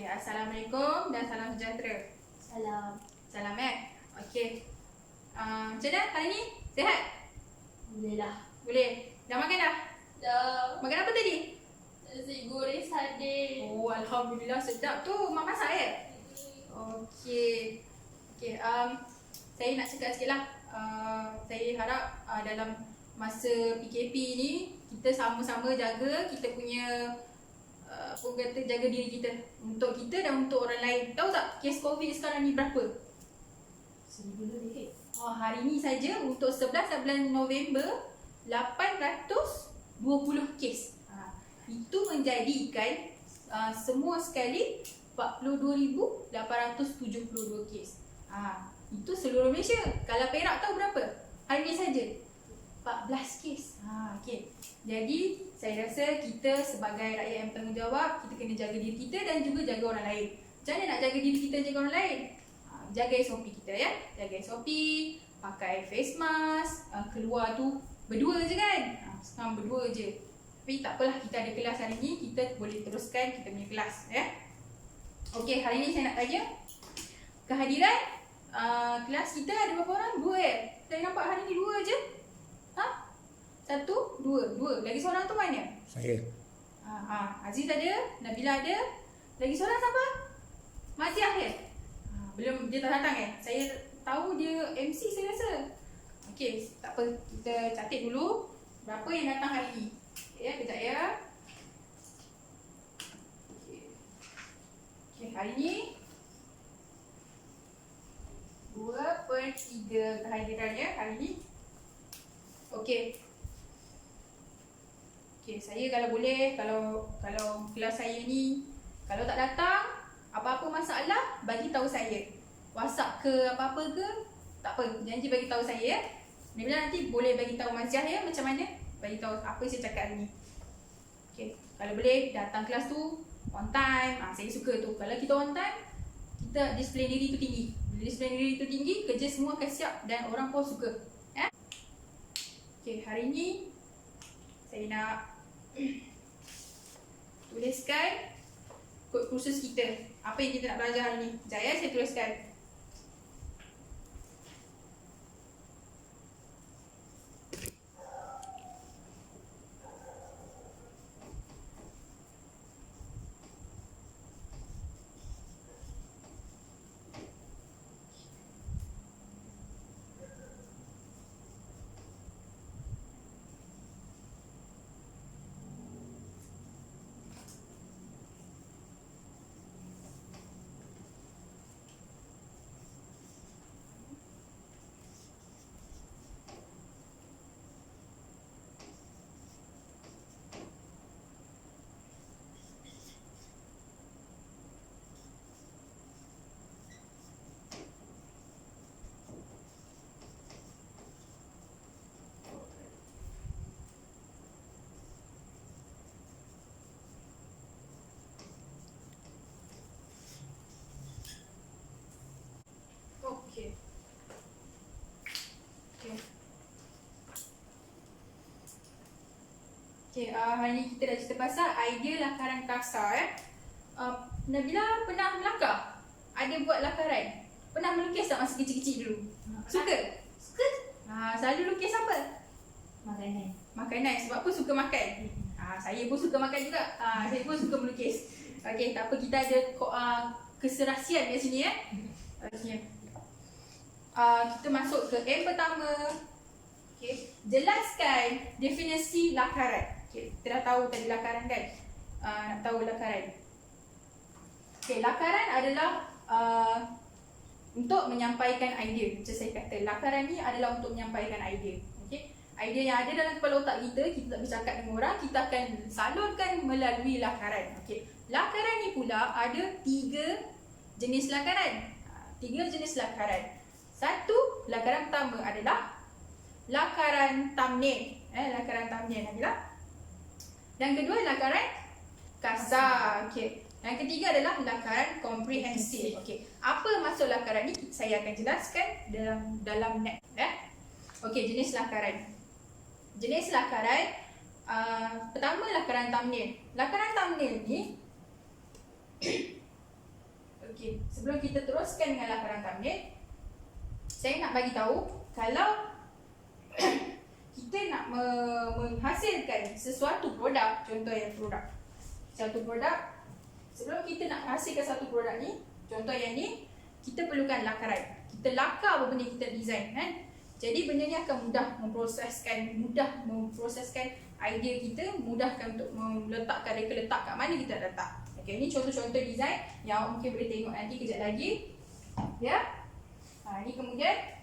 Okey, Assalamualaikum dan salam sejahtera. Salam. Salam Okey. Macam mana hari ni? Sihat? Alhamdulillah. Boleh? Dah makan dah? Dah. Makan apa tadi? Nasi goreng sardin. Oh, Alhamdulillah sedap tu. Mak masak Okey. Okey, saya nak cakap sikit lah. Saya harap dalam masa PKP ni kita sama-sama jaga kita punya jaga diri kita, untuk kita dan untuk orang lain. Tahu tak kes COVID sekarang ni berapa? 1,000 lebih. Hari ni saja untuk 11 bulan November 820 kes. Itu menjadikan semua sekali 42,872 kes. Itu seluruh Malaysia. Kalau Perak tahu berapa? Hari ni saja 14 kes. Okey. Jadi saya rasa kita sebagai rakyat yang bertanggungjawab, kita kena jaga diri kita dan juga jaga orang lain. Macam mana nak jaga diri kita, jaga orang lain? Jaga SOP kita ya. Jaga SOP, pakai face mask, keluar tu berdua je kan? Sekarang berdua je. Tapi tak apalah, kita ada kelas hari ni, kita boleh teruskan kita punya kelas ya. Okey, hari ni saya nak tanya kehadiran kelas kita ada berapa orang? 2 Saya nampak hari ni 2 je. 1, 2. Lagi seorang tu mana? Saya. Aziz ada, Nabila ada. Lagi seorang siapa? Masih akhir. Belum, dia tak datang Saya tahu dia MC saya rasa. Okey, tak apa, kita catat dulu berapa yang datang hari ni. Kejap ya. Okey, hari ni 2/3 kehadirannya hari ni. Okey, saya kalau boleh, kalau kelas saya ni kalau tak datang, apa-apa masalah bagi tahu saya. WhatsApp ke apa-apa ke, tak apa, janji bagi tahu saya Nabila nanti boleh bagi tahu Maziah macam mana bagi tahu apa saya cakap hari ni. Okey, kalau boleh datang kelas tu on time. Saya suka tu. Kalau kita on time, kita disiplin diri tu tinggi. Bila disiplin diri tu tinggi, kerja semua akan siap dan orang pun suka. Okey, hari ni saya nak tuliskan kod kursus kita. Apa yang kita nak belajar hari ni? Sekejap saya tuliskan. Okey, hari ni kita dah cerita pasal idea lakaran kasar Nabila pernah melakar? Ada buat lakaran? Pernah melukis tak masa kecil-kecil dulu? Suka? Suka? Selalu lukis apa? Makanan. Makanan, sebab apa suka makan? Saya pun suka makan juga. Saya pun suka melukis. Okey, tak apa, kita ada keserasian kat sini Okey. Kita masuk ke M pertama. Okey, jelaskan definisi lakaran. Okey, kita dah tahu tadi lakaran kan? Nak tahu lakaran. Okey, lakaran adalah untuk menyampaikan idea. Macam saya kata, lakaran ni adalah untuk menyampaikan idea. Okey, idea yang ada dalam kepala otak kita, kita tak bercakap dengan orang, kita akan salurkan melalui lakaran. Okey, lakaran ni pula ada 3 jenis lakaran. 3 jenis lakaran. Satu, lakaran pertama adalah lakaran thumbnail. Lakaran thumbnail Nabila. Dan kedua, lakaran kasar. Okey. Yang ketiga adalah lakaran komprehensif. Okey. Apa maksud lakaran ni? Saya akan jelaskan dalam next. Okey, jenis lakaran. Jenis lakaran pertama, lakaran thumbnail. Lakaran thumbnail ni sebelum kita teruskan dengan lakaran thumbnail, saya nak bagi tahu kalau kita nak menghasilkan sesuatu produk, contoh yang produk. Satu produk, sebelum kita nak hasilkan satu produk ni, contoh yang ni, kita perlukan lakaran. Kita lakar apa benda kita design kan. Jadi benda ni akan mudah memproseskan idea kita, mudahkan untuk meletakkan reka letak kat mana kita nak letak. Okey, ni contoh-contoh design yang mungkin boleh tengok nanti kejap lagi. Ya. Ni kemudian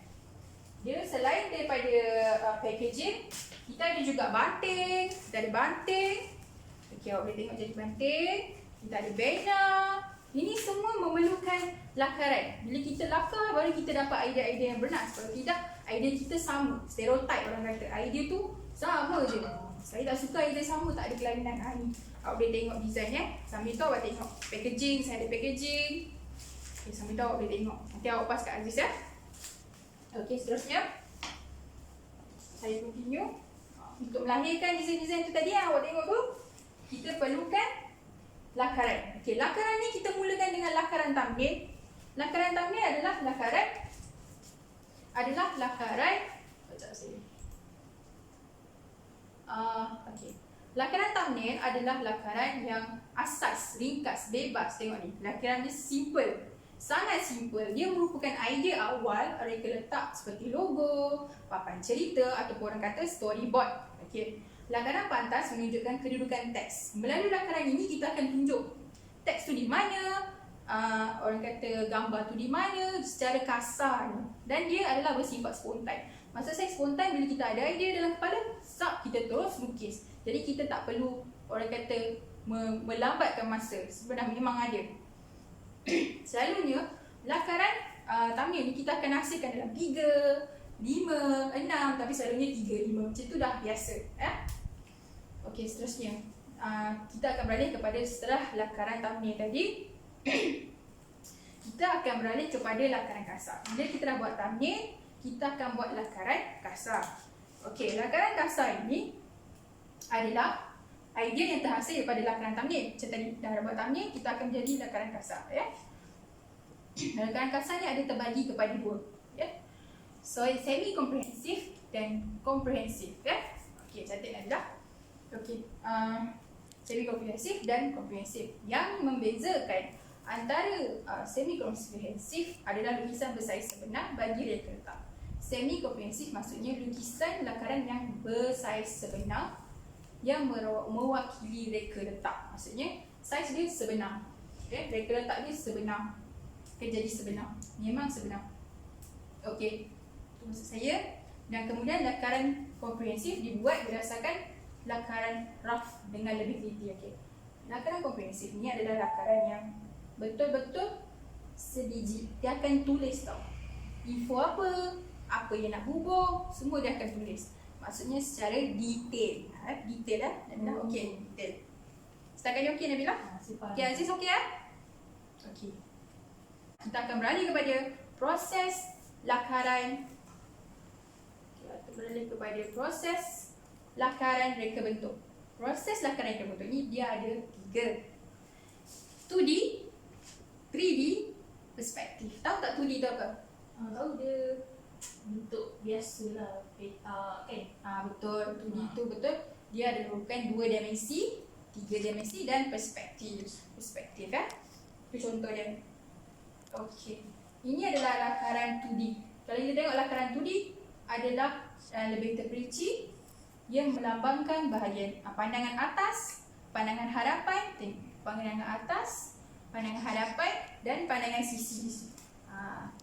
dia selain daripada packaging, kita ada juga banting. Kita ada banting. Okey, awak boleh tengok jadi banting. Kita ada banner. Ini semua memerlukan lakaran. Bila kita lakar, baru kita dapat idea-idea yang bernas. Kalau tidak, idea kita sama. Stereotype orang kata. Idea tu sama je. Saya tak suka idea sama, tak ada kelainan. Ni awak boleh tengok design ya. Sambil tu awak tengok packaging. Saya ada packaging. Okay, sambil tu awak boleh tengok. Nanti awak pas kat Aziz ya. Okey, seterusnya saya continue. Untuk melahirkan design-design tu tadi yang awak tengok tu, kita perlukan lakaran. Okey, lakaran ni kita mulakan dengan lakaran thumbnail. Lakaran thumbnail adalah lakaran sekejap saya. Okey. Lakaran thumbnail adalah lakaran yang asas, ringkas, bebas. Tengok ni. Lakaran dia simple. Sangat simple. Dia merupakan idea awal reka letak seperti logo, papan cerita ataupun orang kata storyboard. Okey. Lakaran pantas menunjukkan kedudukan teks. Melalui lakaran ini kita akan tunjuk teks tu di mana, orang kata gambar tu di mana secara kasar. Dan dia adalah bersifat spontan. Maksud saya spontan bila kita ada idea dalam kepala, kita terus lukis. Jadi kita tak perlu orang kata melambatkan masa. Sebenarnya memang ada. Selalunya lakaran thumbnail ni kita akan hasilkan dalam 3, 5, 6, tapi selalunya 3, 5 macam tu dah biasa. Okey, seterusnya kita akan beralih kepada setelah lakaran thumbnail tadi. Kita akan beralih kepada lakaran kasar. Bila kita dah buat thumbnail, kita akan buat lakaran kasar. Okey, lakaran kasar ini adalah idea yang terhasil daripada lakaran thumbnail. Macam tadi dah buat thumbnail, kita akan menjadi lakaran kasar ya. Lakaran kasar ni ada terbagi kepada 2 ya. So semi komprehensif dan komprehensif ya. Okey, catat dah. Okey, semi komprehensif dan komprehensif. Yang membezakan antara semi komprehensif adalah lukisan bersaiz sebenar bagi reka letak. Semi komprehensif maksudnya lukisan lakaran yang bersaiz sebenar yang mewakili reka letak. Maksudnya saiz dia sebenar. Okay? Reka letak dia sebenar. Okay, jadi sebenar. Memang sebenar. Okey, itu maksud saya. Dan kemudian lakaran komprehensif dibuat berdasarkan lakaran rough dengan lebih teliti. Okay. Lakaran komprehensif ni adalah lakaran yang betul-betul sebiji. Dia akan tulis tau. Info apa yang nak bubuh, semua dia akan tulis. Maksudnya secara detail. Detail lah. Nabila, okey, detail. Setakat ni okey Nabila? Okey, Aziz okey Okey. Kita akan beralih kepada proses lakaran. Kita beralih kepada proses lakaran reka bentuk. Proses lakaran reka bentuk ni dia ada 3. 2D, 3D, perspektif. Tahu tak 2D tu apa? Tahu dia bentuk biasalah peta kan. Betul. 2D tu betul. Dia ada merupakan 2 dimensi, 3 dimensi dan perspektif. Perspektif ya. Itu contoh dia. Okey. Ini adalah lakaran 2D. Kalau kita tengok lakaran 2D adalah lebih terperinci yang melambangkan bahagian pandangan atas, pandangan hadapan, pandangan atas, pandangan hadapan dan pandangan sisi.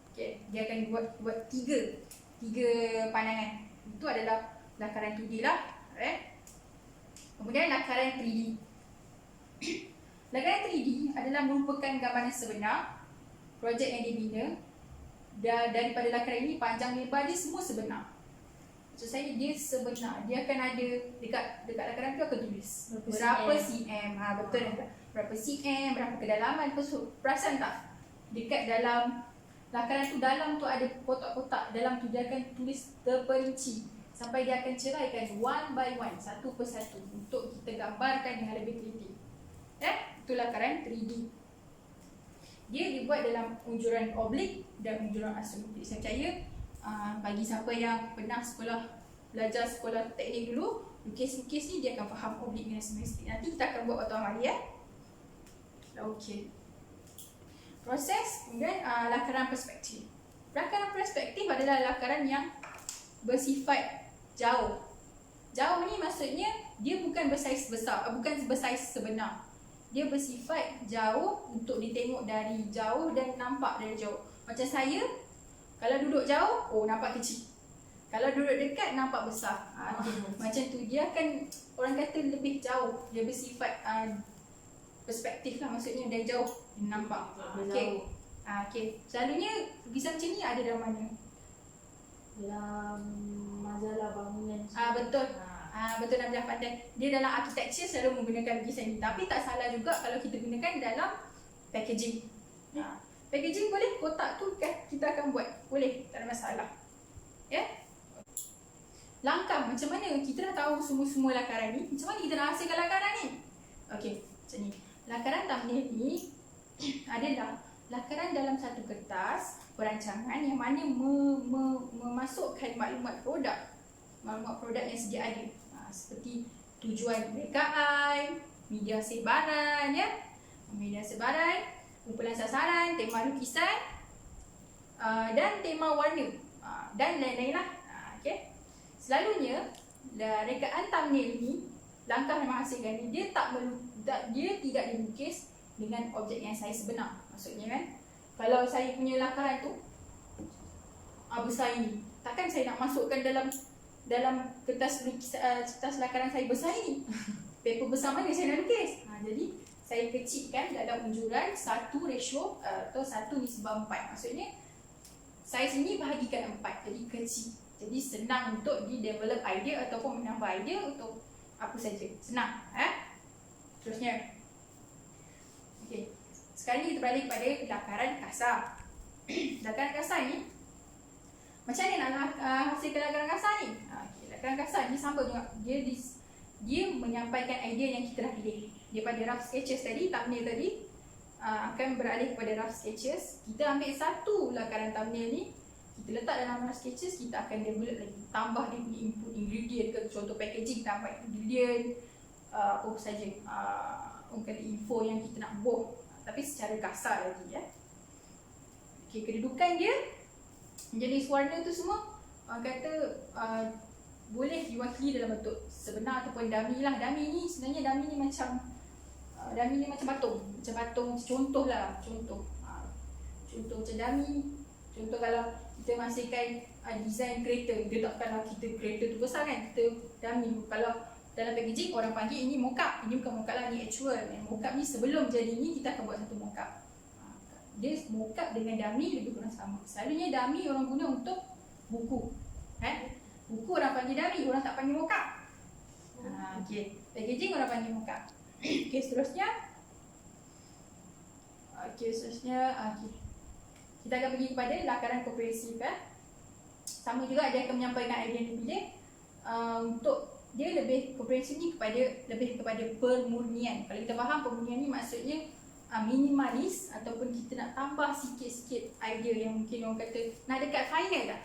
Okey, dia akan buat tiga pandangan. Itu adalah lakaran 2D lah. Kemudian lakaran 3D. Lakaran 3D adalah merupakan gambaran sebenar projek yang dibina. Dan daripada lakaran ini panjang lebar dia semua sebenar. Maksud saya dia sebenar. Dia akan ada dekat lakaran tu akan tulis berapa cm. Betul tak? Berapa cm, berapa kedalaman. Perasan tak? Dekat dalam lakaran tu, dalam tu ada kotak-kotak. Dalam tu dia akan tulis terperinci sampai dia akan ceraikan one by one, satu persatu untuk kita gambarkan dengan lebih teliti. Itu lakaran 3D. Dia dibuat dalam unjuran oblik dan unjuran asymmetrik. Saya percaya bagi siapa yang pernah belajar sekolah teknik dulu, lukis-lukis ni dia akan faham oblik dan asymmetrik. Nanti kita akan buat waktu amali ya. Okey. Proses kemudian lakaran perspektif. Lakaran perspektif adalah lakaran yang bersifat jauh. Jauh ni maksudnya dia bukan bersaiz besar, bukan bersaiz sebenar. Dia bersifat jauh untuk ditengok dari jauh dan nampak dari jauh. Macam saya, kalau duduk jauh, nampak kecil. Kalau duduk dekat, nampak besar. Macam tu, dia akan, orang kata lebih jauh. Dia bersifat perspektif lah, maksudnya dari jauh nampak. Okay. Selalunya lukisan macam ni ada dalam mana? Dalam majalah bangunan. Betul. Betul, Nabila pandai. Dia dalam architecture selalu menggunakan lukisan ni. Tapi tak salah juga kalau kita gunakan dalam packaging. Packaging boleh, kotak tu kan kita akan buat. Boleh, tak ada masalah. Ya? Langkah macam mana kita dah tahu semua lakaran ni. Macam mana kita nak hasilkan lakaran ni? Okey, macam ni. Lakaran thumbnail ni adalah lakaran dalam satu kertas perancangan yang mana memasukkan maklumat produk yang sedia ada. Seperti tujuan rekaan, media sebaran, kumpulan sasaran, tema lukisan dan tema warna dan lain-lain lah. Okay. Selalunya rekaan thumbnail ni, langkah menghasilkan ni, dia tidak dilukis dengan objek yang saiz sebenar. Maksudnya kan, kalau saya punya lakaran tu besar ini, takkan saya nak masukkan dalam kertas lakaran saya besar ini. Paper besar mana saya nak lukis? Jadi saya kecilkan dalam unjuran 1 ratio atau 1:4. Maksudnya saiz ini bahagikan 4, jadi kecil. Jadi senang untuk di-develop idea ataupun menambah idea untuk apa saja. Senang. Terusnya. Okey. Sekarang ni kita balik pada lakaran kasar. Lakaran kasar ni, macam mana nak hasilkan lakaran kasar ni? Lakaran kasar ni sama juga. Dia menyampaikan idea yang kita dah pilih. Daripada rough sketches tadi, thumbnail tadi, akan beralih kepada rough sketches. Kita ambil satu lakaran thumbnail ni, kita letak dalam rough sketches, kita akan develop lagi. Tambah dia punya input ingredient ke, contoh packaging, tambah ingredient, apa saja. Mungkin info yang kita nak buat. Tapi secara kasar lagi ya. Okey, kedudukan dia, jenis warna tu semua orang kata boleh diwakili dalam bentuk sebenar ataupun dummy lah. Dummy ni sebenarnya dummy ni macam patung. Macam patung, contohlah. Contoh macam dummy. Contoh kalau kita masihkan design kereta, dia takkanlah kita kereta tu besar kan, kita dummy. Kalau dalam packaging orang panggil ini mock-up. Ini bukan mock-up lah, ni actual. Mock-up ni sebelum jadi ni kita akan buat satu mock-up. Dia mock-up dengan dummy lebih kurang sama. Selalunya dummy orang guna untuk buku. Buku orang panggil dummy, orang tak panggil mock-up. Okay. Packaging orang panggil mock-up. Okay, seterusnya. Kita akan pergi kepada lakaran komprehensif. Sama juga dia akan menyampaikan idea yang dipilih. Untuk dia lebih komprehensif ni lebih kepada permurnian. Kalau kita faham pemurnian ni maksudnya minimalis ataupun kita nak tambah sikit-sikit idea yang mungkin orang kata nak dekat final dah.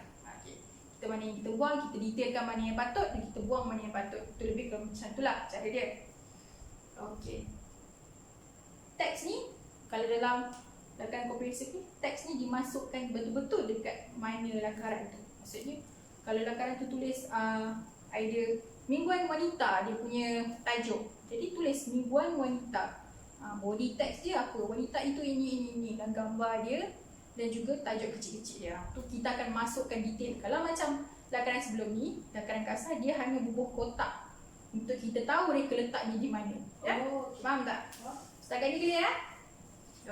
Kita mana yang kita buang, kita detailkan mana yang patut dan kita buang mana yang patut. Itu lebih ke macam tu lah cara dia. Okey. Teks ni, kalau dalam lakaran komprehensif ni, teks ni dimasukkan betul-betul dekat mana lakaran tu. Maksudnya, kalau lakaran tu tulis idea Mingguan Wanita, dia punya tajuk. Jadi tulis Mingguan Wanita. Body text dia apa? Wanita itu ini dan gambar dia dan juga tajuk kecil-kecil dia. Tu kita akan masukkan detail. Kalau macam lakaran sebelum ni, lakaran kasar, dia hanya bubuh kotak untuk kita tahu reka letak ni di mana. Ya? Faham tak? Setakat ni clear ya?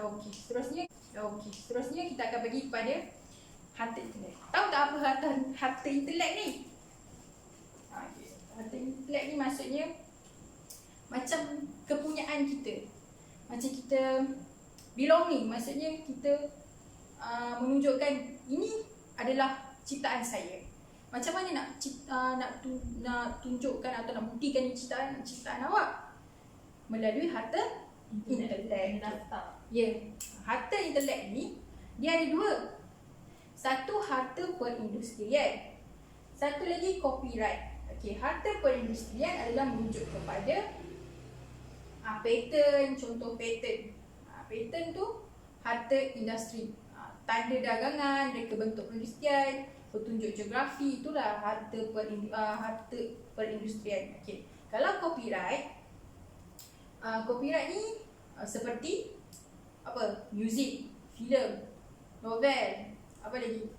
Okey. Seterusnya kita akan pergi kepada harta intelek. Tahu tak apa harta intelek ni? Harta intelek ni maksudnya macam kepunyaan kita. Macam kita belonging, maksudnya kita menunjukkan ini adalah ciptaan saya. Macam mana nak tunjukkan atau nak buktikan ini ciptaan awak? Melalui harta intelek. intelek. Kena daftar. Ya, harta intelek ni dia ada dua. Satu harta perindustrian, satu lagi copyright. Okey, harta perindustrian adalah merujuk kepada paten, contoh paten. Paten tu harta industri. Tanda dagangan, reka bentuk perindustrian, petunjuk geografi, itulah harta perindustrian. Okey. Kalau copyright, copyright ni seperti apa? Muzik, filem, novel, apa lagi?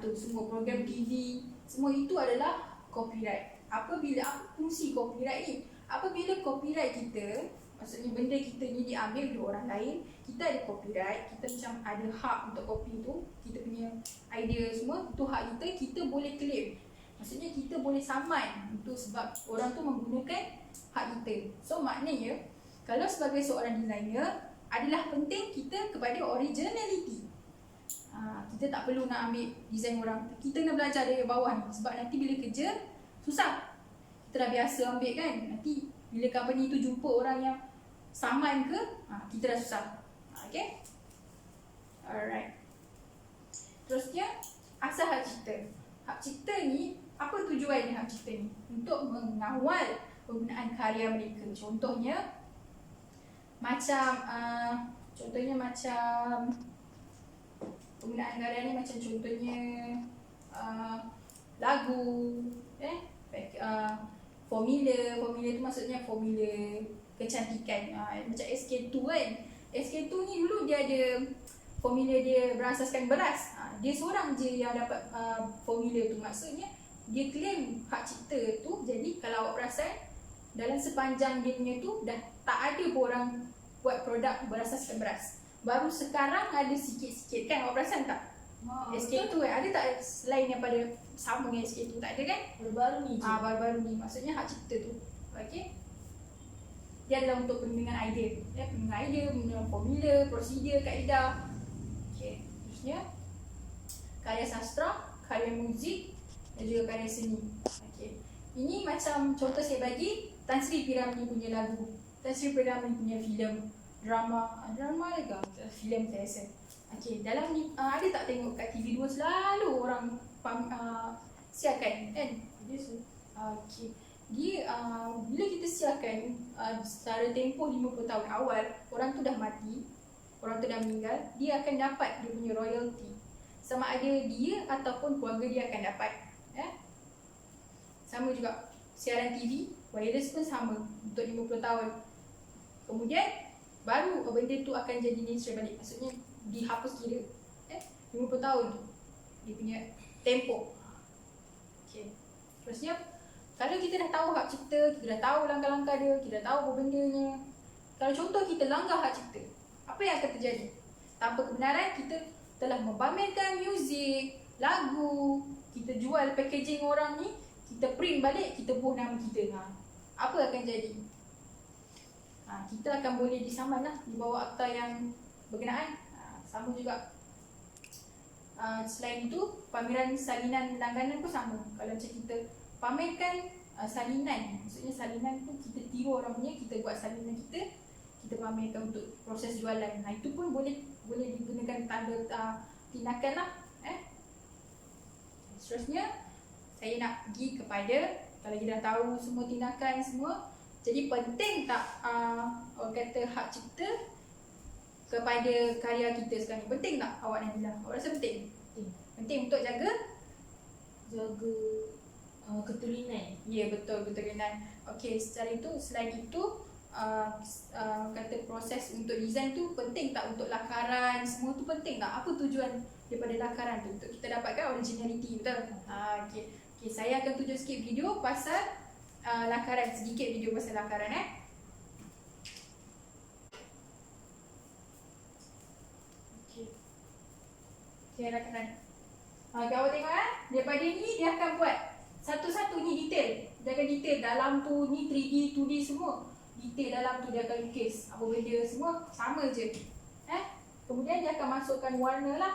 Tu semua program TV, semua itu adalah copyright. Apa fungsi copyright ni? Apabila copyright kita, maksudnya benda kita ni diambil oleh orang lain, kita ada copyright, kita macam ada hak untuk copy tu, kita punya idea semua, tu hak kita, kita boleh claim. Maksudnya kita boleh saman untuk sebab orang tu menggunakan hak kita. So maknanya, kalau sebagai seorang designer, adalah penting kita kepada originality. Kita tak perlu nak ambil design orang, kita nak belajar dari bawah ni. Sebab nanti bila kerja, susah. Kita dah biasa ambil kan, nanti bila company tu jumpa orang yang saman ke, kita dah susah. Okay. Alright. Terusnya, asal hak cipta. Hak cipta ni, apa tujuan hak cipta ni? Untuk mengawal penggunaan karya mereka. Contohnya macam penggunaan karya ni macam contohnya lagu, formula tu maksudnya formula kecantikan. Macam SK2 kan. SK2 ni dulu dia ada formula dia berasaskan beras. Dia seorang je yang dapat formula tu. Maksudnya dia claim hak cipta tu. Jadi kalau awak perasan, dalam sepanjang dia punya tu dah tak ada pun orang buat produk berasaskan beras. Baru sekarang ada sikit-sikit kan, awak perasan tak? SK2 kan, ada tak selain daripada sama dengan SK2? Tak ada kan? Baru-baru ni je. Baru-baru ni, maksudnya hak cipta tu. Okay. Dia adalah untuk perlindungan idea. Perlindungan idea, perlindungan formula, prosedur, kaedah. Okay. Terusnya, karya sastra, karya muzik dan juga karya seni. Okay. Ini macam contoh saya bagi Tan Sri P.Ramlee punya lagu, Tan Sri P.Ramlee punya filem, drama lagi filem saya rasa. Okay, dalam ni ada tak tengok kat TV2 selalu orang siarkan kan? Okay. Dia bila kita siarkan secara tempoh 50 tahun awal, orang tu dah mati, orang tu dah meninggal, dia akan dapat dia punya royalty. Sama ada dia ataupun keluarga dia akan dapat. Sama juga siaran TV, wireless pun sama untuk 50 tahun. Kemudian baru benda tu akan jadi mainstream balik. Maksudnya dihapus kira 50 tahun tu dia punya tempoh. Okay. Terusnya, kalau kita dah tahu hak cipta, kita dah tahu langkah-langkah dia, kita dah tahu apa bendanya. Kalau contoh kita langgar hak cipta, apa yang akan terjadi? Tanpa kebenaran, kita telah mempamerkan muzik, lagu, kita jual packaging orang ni, kita print balik, kita buh nama kita. Apa akan jadi? Kita akan boleh disaman lah di bawah akta yang berkenaan. Sama juga. Selain itu, pameran salinan langganan pun sama. Kalau macam kita pamerkan salinan, maksudnya salinan tu kita tiru orang punya, kita buat salinan kita pamerkan untuk proses jualan. Itu pun boleh digunakan tanda tindakan lah. Seterusnya, saya nak pergi kepada, kalau kita dah tahu semua tindakan semua, jadi penting tak orang kata hak cipta kepada karya kita sekarang ni? Penting tak awak Nabila? Awak rasa penting? Penting untuk jaga keturunan. Ya, betul, keturunan. Okey, secara itu, selain itu kata proses untuk design tu penting tak untuk lakaran, semua tu penting tak? Apa tujuan daripada lakaran tu? Untuk kita dapatkan originality, betul? Okey. Okay, saya akan tunjuk sikit video pasal lakaran, sedikit video pasal lakaran Okay, lakaran. Awak tengok daripada ni dia akan buat satu-satu ni detail. Dia akan detail dalam tu ni 3D, 2D semua. Detail dalam tu dia akan lukis apa benda semua sama je. Kemudian dia akan masukkan warna lah.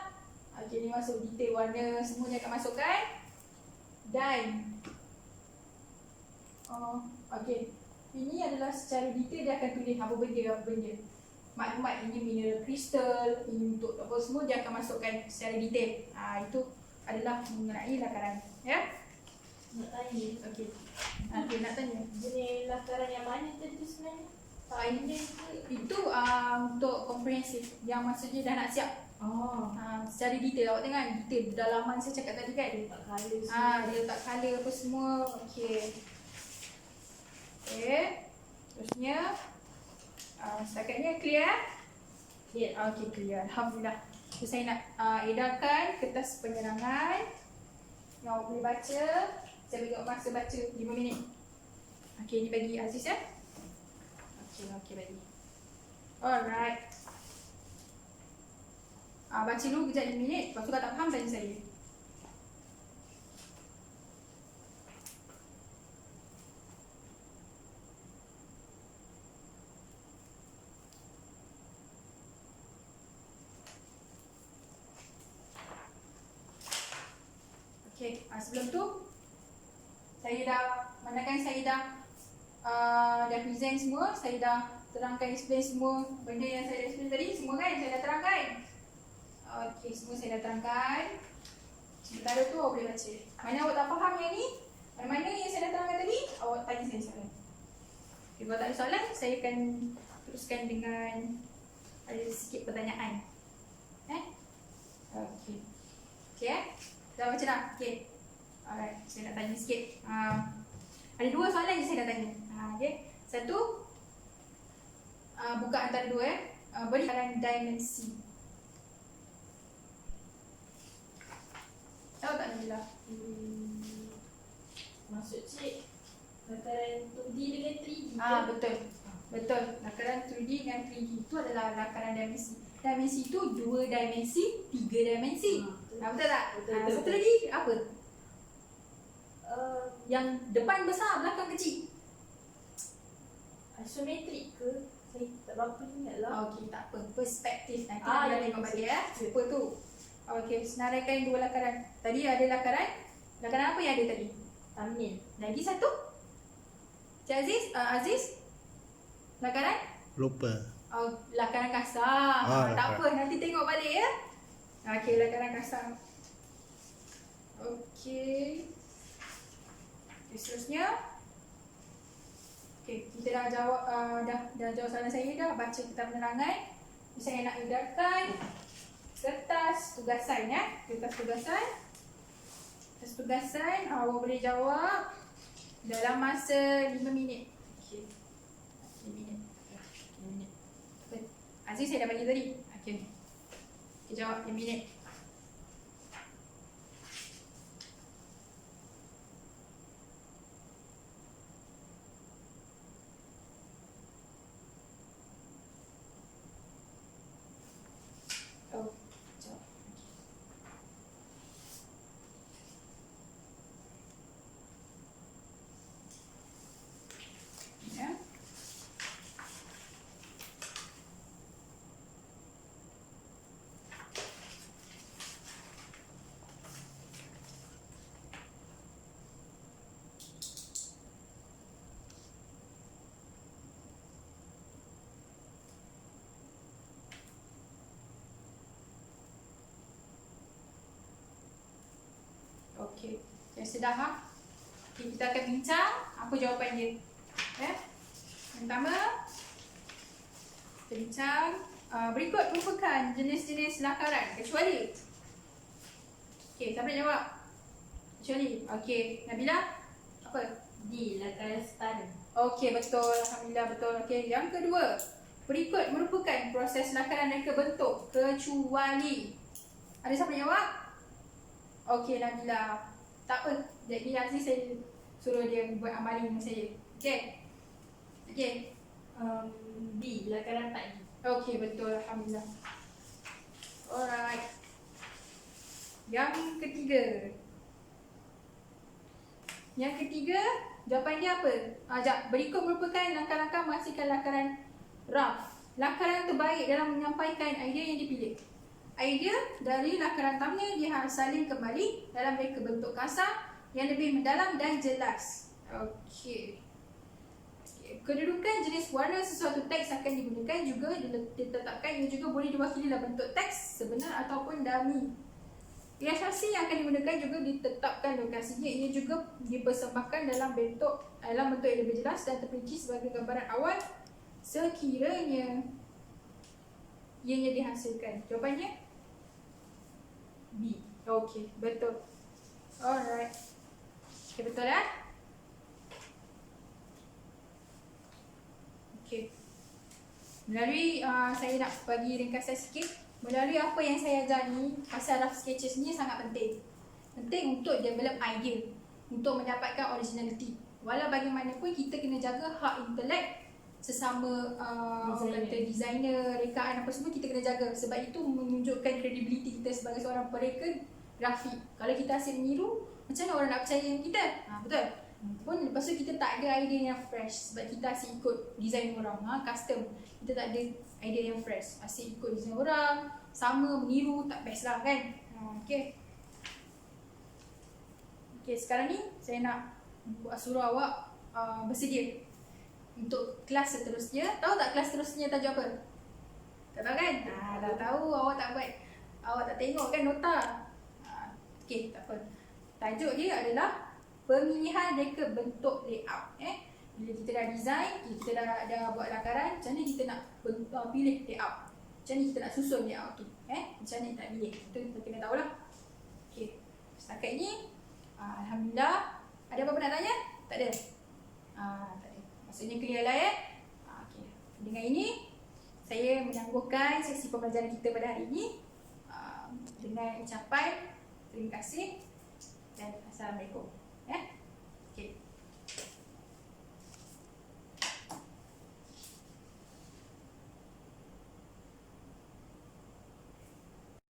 Okay, ni masuk detail warna semua dia akan masukkan. Dan okay, ini adalah secara detail dia akan tulis apa benda. maklumat ini mineral kristal, ini untuk apa semua dia akan masukkan secara detail. Itu adalah mengenai lakaran. Ya? Nak tanya. Okey. Nak tanya. Jenis lakaran yang mana tadi sebenarnya? Ini itu untuk komprehensif yang maksudnya dah nak siap. Secara detail awak tengok kan detail dalaman saya cakap tadi kan. Dia tak colour semua. Dia letak colour apa semua. Okey. Terusnya setakat ni clear? Clear. Okey, clear. Alhamdulillah. So, saya nak edarkan kertas penerangan yang awak boleh baca. Saya bagi awak masa baca 5 minit. Okey, ni bagi Aziz ya. Okey bagi. Alright. Baca dulu kejap 5 minit. Lepas tu kalau tak faham tanya saya. Okey, sebelum tu saya dah mandakan saya dah present semua, saya dah terangkan explain semua benda yang saya dah explain tadi, semua kan saya dah terangkan. Okey, semua saya dah terangkan. Sementara tu awak boleh baca. Mana awak tak faham yang ni, mana yang saya dah terangkan tadi, awak tanya saya soalan. Okay, kalau tak ada soalan, saya akan teruskan dengan ada sikit pertanyaan. Okey. Okey dah baca dah? Okey. Alright, saya nak tanya sikit. Ada 2 soalan je saya nak tanya. Okey. Satu, buka antara 2 beri lakaran dimensi. Tahu tak Nabila? Maksud cik lakaran 2D dengan 3D. Betul. Betul. Lakaran 2D dengan 3D itu adalah lakaran dimensi. Dimensi itu 2 dimensi, 3 dimensi. Betul tak? Betul. Satu lagi apa? Yang depan besar, belakang kecil. Isometrik ke? Saya tak berapa ingat lah. Okey, tak apa. Perspektif. Nanti Ah, kita ya, tengok balik ya. Apa tu? Okey, senaraikan 2 lakaran. Tadi ada lakaran. Lakaran apa yang ada tadi? Amin. Lagi satu? Cik Aziz? Aziz? Lakaran? Lupa. Lakaran kasar. Tak lakaran. apa, nanti tengok balik ya. Okey, lakaran kasar. Okey. Seterusnya. Okey, kita dah jawab dah jawab soalan saya dah, baca kitab penerangan. Saya nak edarkan kertas tugasan ya. Kertas tugasan awak boleh jawab dalam masa 5 minit. Okey. 5 minit. 5 minit. Aziz saya dah bagi tadi. Okey. Kita jawab 5 minit. Jawab. Ya. Okey, saya sedar ha. Okay, kita akan bincang apa jawapan dia. Ya. Yang pertama, kita bincang berikut merupakan jenis-jenis lakaran kecuali. Okey, siapa nak jawab? Kecuali. Okey, Nabila? Apa? D. Lakaran setara. Okey, betul. Alhamdulillah betul. Okey, yang kedua, berikut merupakan proses lakaran reka bentuk kecuali. Ada siapa nak jawab? Okey, Nabila. Tak apa. Jadi nanti saya suruh dia buat amalan dengan saya. Okey. Okey. D. Lakaran 4D. Okey, betul. Alhamdulillah. Alright. Yang ketiga. Yang ketiga, jawapan dia apa? Berikut merupakan langkah-langkah menghasilkan lakaran rough. Lakaran terbaik dalam menyampaikan idea yang dipilih. Idea dari lakaran tamnya dia harus salin kembali dalam reka bentuk kasar yang lebih mendalam dan jelas. Okey. Kedudukan jenis warna sesuatu teks akan digunakan juga ditetapkan. Ia juga boleh diwakili dalam bentuk teks sebenar ataupun dummy. Ilustrasi yang akan digunakan juga ditetapkan lokasinya. Ia juga dipersembahkan dalam bentuk yang lebih jelas dan terperinci sebagai gambaran awal sekiranya ianya dihasilkan. Jawapannya B. Okey, betul. Alright. Okay, betul ya? Okay. Melalui saya nak bagi ringkasan sikit. Melalui apa yang saya ajar ni, pasal rough sketches ni sangat penting. Penting untuk develop idea, untuk mendapatkan originality. Walau bagaimanapun kita kena jaga hak intelek sesama designer, rekaan apa semua kita kena jaga. Sebab itu menunjukkan credibility kita sebagai seorang pereka grafik. Kalau kita asyik meniru, macam mana orang nak percaya dengan kita? Betul? Pun lepas tu kita tak ada idea yang fresh sebab kita asyik ikut design orang, custom. Kita tak ada idea yang fresh, asyik ikut design orang, sama, meniru, tak best lah kan. Okay, sekarang ni saya nak suruh awak bersedia untuk kelas seterusnya. Tahu tak kelas seterusnya tajuk apa? Tak tahu kan? Dah tahu, awak tak buat, awak tak tengok kan nota. Okay, tak apa. Tajuk dia adalah pemilihan reka bentuk layout. Bila kita dah design, kita dah buat lakaran, macam mana kita nak pilih layout, macam mana kita nak susun layout tu, macam mana kita nak pilih, itu kita kena tahulah. Okay, setakat ni Alhamdulillah. Ada apa-apa nak tanya? Tak ada? Tak ada. Maksudnya clear lah ya? Okay. Dengan ini saya menangguhkan sesi pembelajaran kita pada hari ini dengan ucapan terima kasih dan Assalamualaikum.